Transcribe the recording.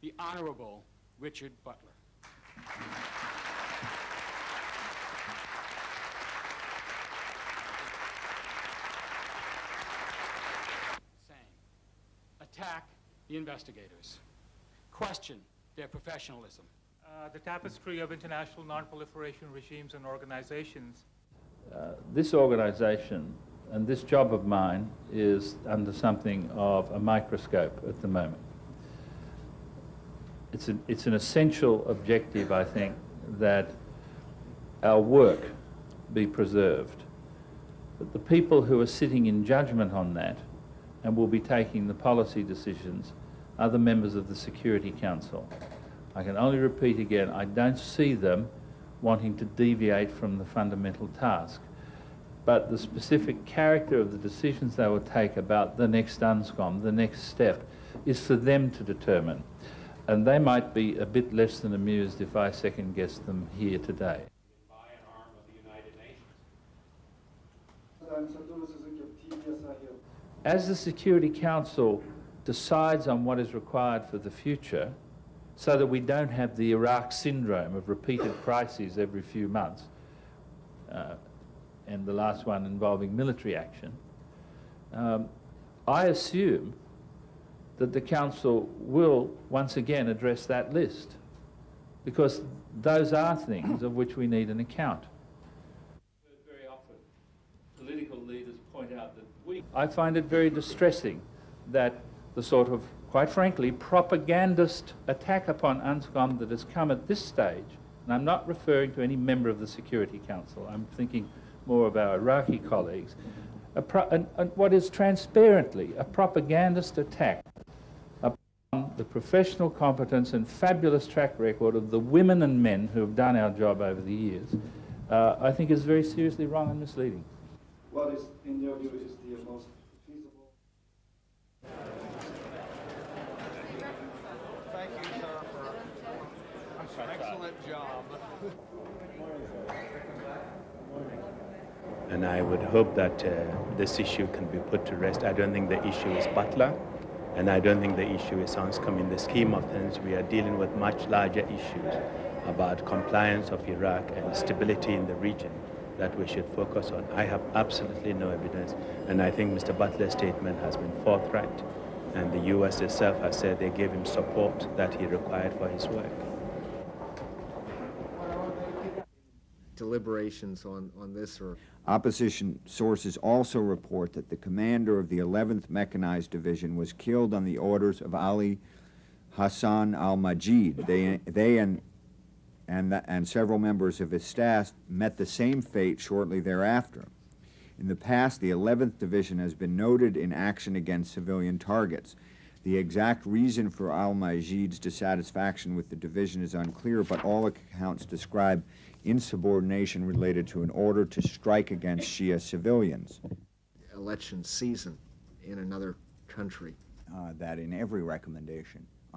the Honorable Richard Butler. Attack the investigators. Question their professionalism. The tapestry of international non-proliferation regimes and organizations. This organization and this job of mine is under something of a microscope at the moment. It's an essential objective, I think, that our work be preserved. But the people who are sitting in judgment on that and will be taking the policy decisions are the members of the Security Council. I can only repeat again, I don't see them wanting to deviate from the fundamental task. But the specific character of the decisions they will take about the next Unscom, the next step, is for them to determine. And they might be a bit less than amused if I second-guess them here today. By an arm of the United Nations. As the Security Council decides on what is required for the future, so that we don't have the Iraq syndrome of repeated crises every few months, and the last one involving military action, I assume that the Council will once again address that list, because those are things of which we need an account. Very often, political leaders point out that I find it very distressing that the sort of, quite frankly, propagandist attack upon Unscom that has come at this stage, and I'm not referring to any member of the Security Council, I'm thinking more of our Iraqi colleagues, what is transparently a propagandist attack upon the professional competence and fabulous track record of the women and men who have done our job over the years, I think is very seriously wrong and misleading. What is, in your view, is the most feasible? Thank you, sir, for an excellent job. And I would hope that this issue can be put to rest. I don't think the issue is Butler, and I don't think the issue is Unscom. In the scheme of things, we are dealing with much larger issues about compliance of Iraq and stability in the region that we should focus on. I have absolutely no evidence, and I think Mr. Butler's statement has been forthright, and the U.S. itself has said they gave him support that he required for his work. Deliberations on this or... Opposition sources also report that the commander of the 11th Mechanized Division was killed on the orders of Ali Hassan al-Majid. They and several members of his staff met the same fate shortly thereafter. In the past, the 11th Division has been noted in action against civilian targets. The exact reason for al-Majid's dissatisfaction with the division is unclear, but all accounts describe insubordination related to an order to strike against Shia civilians. Election season in another country. That in every recommendation